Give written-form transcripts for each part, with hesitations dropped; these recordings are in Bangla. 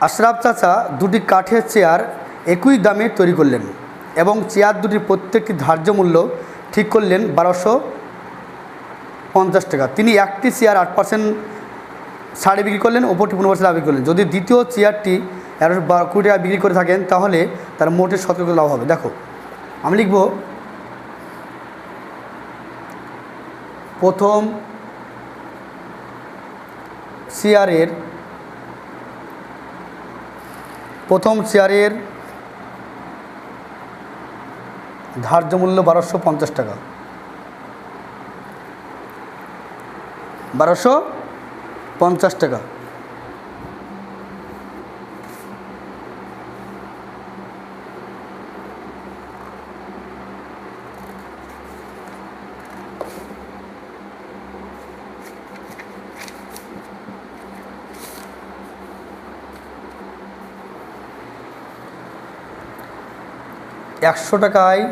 আশরাফ চাচা দুটি কাঠের চেয়ার একই দামে তৈরি করলেন এবং চেয়ার দুটির প্রত্যেকটি ধার্য মূল্য ঠিক করলেন 1250 টাকা। তিনি একটি চেয়ার 8% ছাড়ে বিক্রি করলেন, ওপরটি 15% লাভ বিক্রি করলেন। যদি দ্বিতীয় চেয়ারটি 1120 টাকা বিক্রি করে থাকেন তাহলে তার মোটে 17 লাভ হবে। দেখো আমি লিখব প্রথম চেয়ারের ধার্য মূল্য 1250 টাকা। 1250 টাকা। একশো টাকায়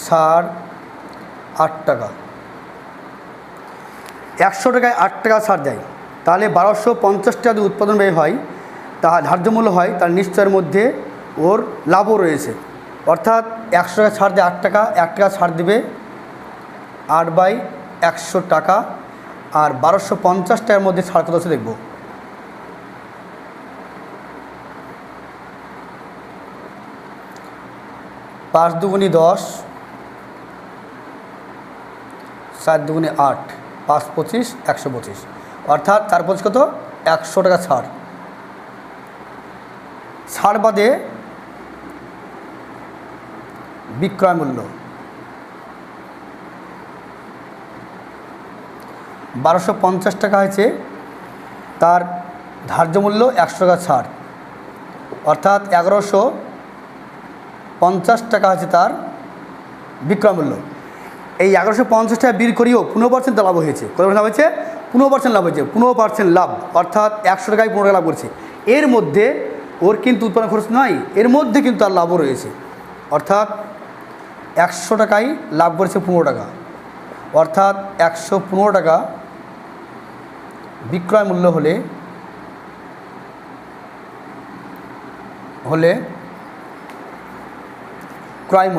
ছাড় 8 টাকা। 100 টাকায় 8 টাকা ছাড় দেয়, তাহলে 1250 টাকা যদি উৎপাদন ব্যয় হয় তার ধার্য মূল্য হয়, তার নিশ্চয়ের মধ্যে ওর লাভও রয়েছে। অর্থাৎ 100 টাকা ছাড় দেয় 8 টাকা, 1 টাকা ছাড় দেবে 8/100 টাকা, আর 1250 টাকার মধ্যে ছাড় কত আছে দেখব। 5 দুগুণে 10, 4 দুগুণে 8, 5 25, 125, অর্থাৎ 4 5 কত 100 টাকা ছাড়। ছাড় বাদে বিক্রয় মূল্য 1250 টাকা হয়েছে, তার ধার্য মূল্য 100 টাকা ছাড়, অর্থাৎ 1150 টাকা আছে তার বিক্রয় মূল্য। এই 1150 টাকা বিক্রি করিও 15% লাভ হয়েছে। কত লাভ হয়েছে? 15% লাভ হয়েছে। 15% লাভ, অর্থাৎ 100 টাকায় 15 টাকা লাভ করছে। এর মধ্যে ওর কিন্তু উৎপাদন খরচ নয়, এর মধ্যে কিন্তু তার লাভও রয়েছে। অর্থাৎ 100 টাকায় লাভ করেছে 15 টাকা, অর্থাৎ 115 টাকা বিক্রয় মূল্য হলে ক্রয়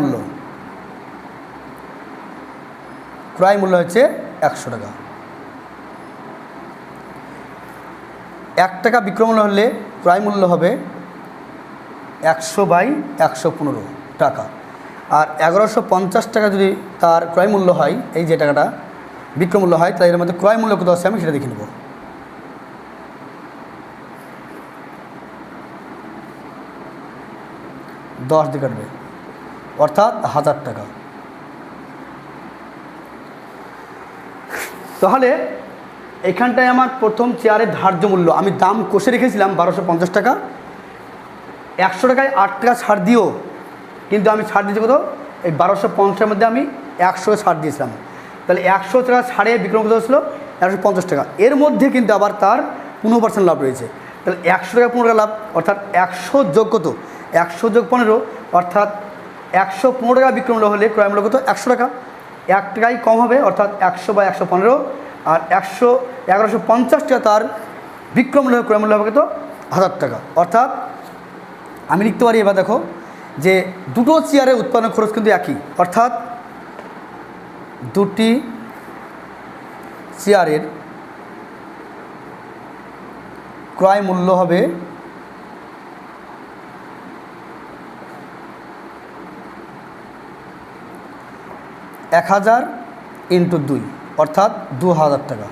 মূল্য হচ্ছে 100 টাকা। 1 টাকা বিক্রয় মূল্য হলে ক্রয় মূল্য হবে 100/115 টাকা। আর 1150 টাকা যদি তার ক্রয় মূল্য হয়, এই যে টাকাটা বিক্রয় মূল্য হয়, তাই এর মধ্যে ক্রয় মূল্য কত আছে আমি সেটা দেখে নেব। 10 দিয়ে কাটবে, অর্থাৎ 1000 টাকা। তাহলে এখানটায় আমার প্রথম চেয়ারের ধার্য মূল্য আমি দাম কষে রেখেছিলাম 1250 টাকা। 100 টাকায় 8 টাকা ছাড় দিও, কিন্তু আমি ছাড় দিয়েছি কত, এই 1250-এর মধ্যে আমি 100 ছাড় দিয়েছিলাম। তাহলে 100 টাকা ছাড়ে বিক্রয় কত হচ্ছিল 150 টাকা। এর মধ্যে কিন্তু আবার তার 15% লাভ রয়েছে। তাহলে 100 টাকা 15 টাকা লাভ, অর্থাৎ 100 যোগ কত, 100 যোগ 15, অর্থাৎ 115 টাকা বিক্রয় মূল্য হলে ক্রয় মূল্য কত 100 টাকা। 1 টাকাই কম হবে, অর্থাৎ 100/115, আর 1150 টাকা তার বিক্রয় মূল্য, ক্রয় মূল্য হবে কত 1000 টাকা। অর্থাৎ আমি লিখতে পারি, এবার দেখো যে দুটো চেয়ারের উৎপাদন খরচ কিন্তু একই, অর্থাৎ দুটি চেয়ারের ক্রয় মূল্য হবে 1000 × 2, অর্থাৎ 2000 টাকা।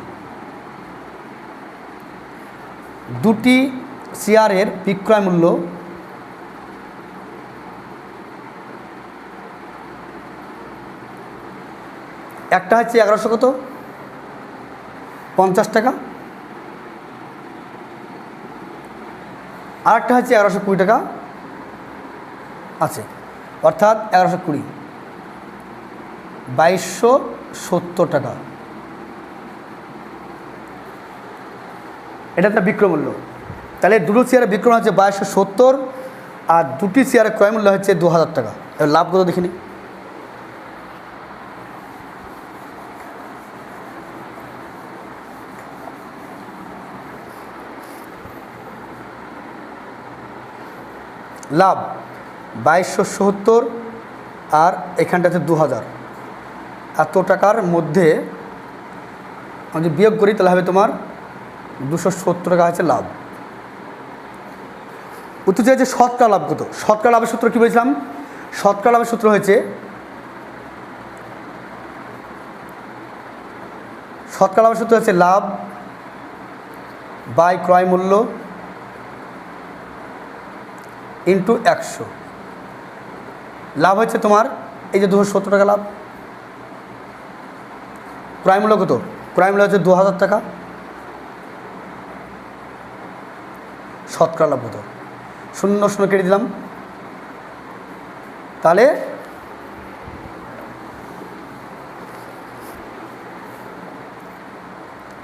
দুটি চেয়ারের বিক্রয় মূল্য একটা হচ্ছে 1150 টাকা, আর একটা হচ্ছে 1120 টাকা আছে, অর্থাৎ 1120, 2270 টাকা। এটা একটা বিক্রয় মূল্য। তাহলে দুটো চেয়ারের বিক্রয় হচ্ছে 2270, আর দুটি চেয়ারের ক্রয় মূল্য হচ্ছে 2000 টাকা। এবার লাভ কত দেখিনি। লাভ 2270 আর এখানটাতে 2000, এত টাকার মধ্যে আমি যদি বিয়োগ করি তাহলে হবে তোমার 270 টাকা হচ্ছে লাভ। উত্তর চাইছে শতকরা লাভ কত। শতকরা লাভের সূত্র কী বলেছিলাম? শতকরা লাভের সূত্র হয়েছে লাভ বাই ক্রয় মূল্য ইন্টু 100। লাভ হচ্ছে তোমার এই যে 270 টাকা লাভ, ক্রয় মূল্য কত? ক্রয় মূল্য হচ্ছে 2000 টাকা। শতকরা লাভ কত? 0 0 কেটে দিলাম, তাহলে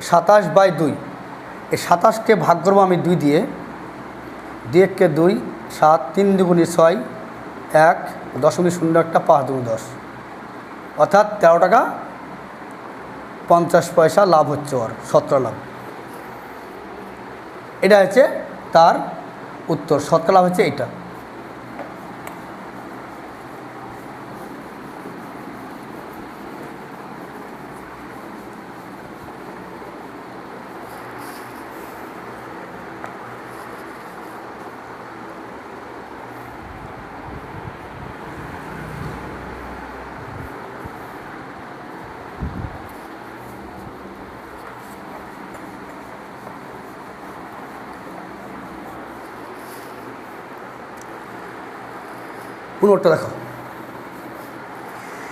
27/2। এই 27কে ভাগ করবো আমি 2 দিয়ে, 2 × 2 7, 3 × 2 6, 1.01, 5 × 2 10, অর্থাৎ 13 টাকা 50 পয়সা লাভ হচ্ছে ওর শতকরা লাভ। এটা হচ্ছে তার উত্তর। শতকরা লাভ হচ্ছে এইটা। পুনরটা দেখো,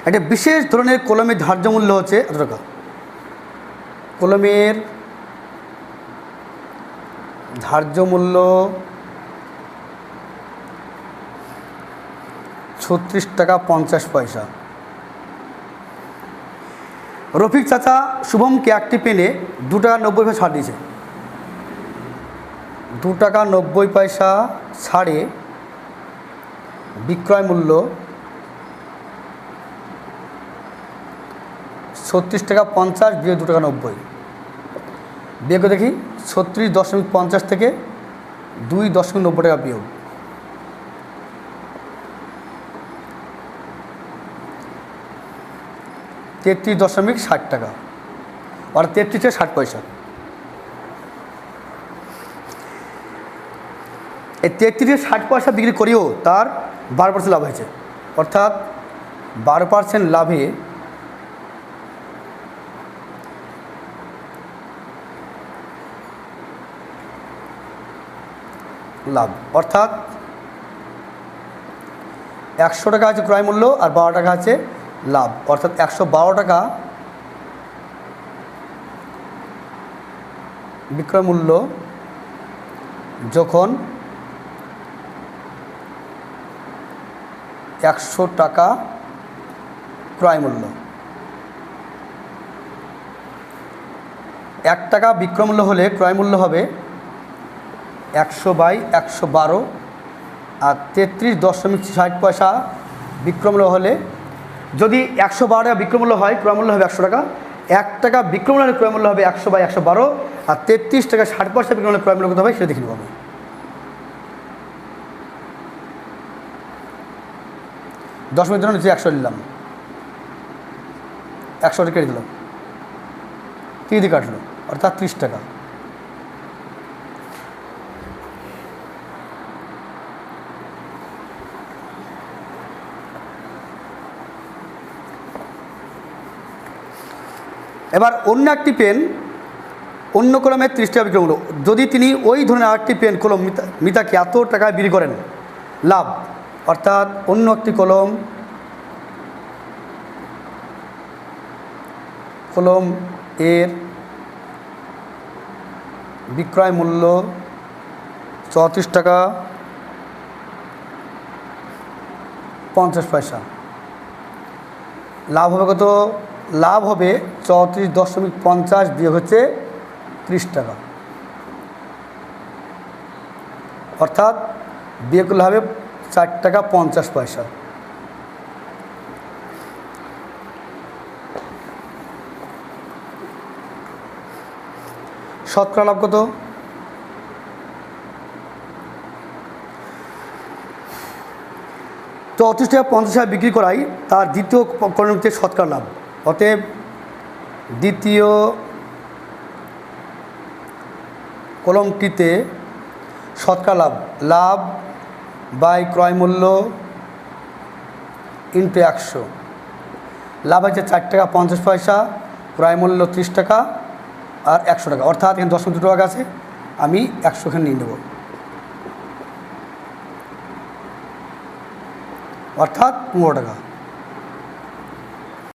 একটা বিশেষ ধরনের কলমের ধার্য মূল্য হচ্ছে এত টাকা। কলমের ধার্য মূল্য 36 টাকা 50 পয়সা। রফিক চাচা শুভমকে একটি পেনে 2 টাকা 90 পয়সা ছাড় দিয়েছে। 2 টাকা 90 পয়সা ছাড়ে বিক্রয় মূল্য 36 টাকা 50 বিয়োগ 2 টাকা 90। বিয়োগ দেখি 36.50 থেকে 2.90 টাকা বিয়োগ, 33.60 টাকা, আর 33 থেকে 60 পয়সা। এই 33 থেকে 60 পয়সা বিক্রি করেও তার 12% লাভ হয়েছে, অর্থাৎ 12% লাভে লাভ, অর্থাৎ 100 টাকা আছে ক্রয় মূল্য আর 12 টাকা আছে লাভ, অর্থাৎ 112 টাকা বিক্রয় মূল্য যখন 100 টাকা ক্রয় মূল্য, 1 টাকা বিক্রয় মূল্য হলে ক্রয় মূল্য হবে 100/112, আর 33.60 পয়সা বিক্রয় মূল্য হলে, যদি 112 টাকা বিক্রয় মূল্য হয় ক্রয় মূল্য হবে 100 টাকা, 1 টাকা বিক্রয় মূল্য হলে ক্রয় মূল্য হবে 100/112, আর 33 টাকা 60 পয়সা বিক্রয় মূল্য ক্রয় মূল্য কত হবে সেটা দেখে নেব আমি। 10 মিনিটের জন্য নিচে 100 নিলাম, 100 কেটে দিলাম, 3 দিয়ে কাটলো, অর্থাৎ 30 টাকা। এবার অন্য একটি পেন অন্য কলমের 30 টাকা বিক্রয় মূল্য, যদি তিনি ওই ধরনের আরেকটি পেন কলম মিতাকে এত টাকায় বিক্রি করেন, লাভ, অর্থাৎ অন্য একটি কলম এর বিক্রয় মূল্য 34 টাকা 50 পয়সা, লাভ হবে কত? লাভ হবে 34.50 বিয়োগ হচ্ছে 30 টাকা, অর্থাৎ বিয়োগ করলে হবে 4 টাকা 50 পয়সা। শতকরা লাভ কত? তো 38 টাকা 50 টাকা বিক্রি করাই তার দ্বিতীয় কলমটিতে শতকরা লাভ। অতএব দ্বিতীয় কলমটিতে শতকরা লাভ, লাভ বাই ক্রয় মূল্য ইন্টু 100। লাভ হচ্ছে 4 টাকা 50 পয়সা, ক্রয় মূল্য 30 টাকা আর 100 টাকা, অর্থাৎ এখানে 10 টাকা আছে, আমি 100 এখানে নিয়ে নেব, অর্থাৎ 15 টাকা।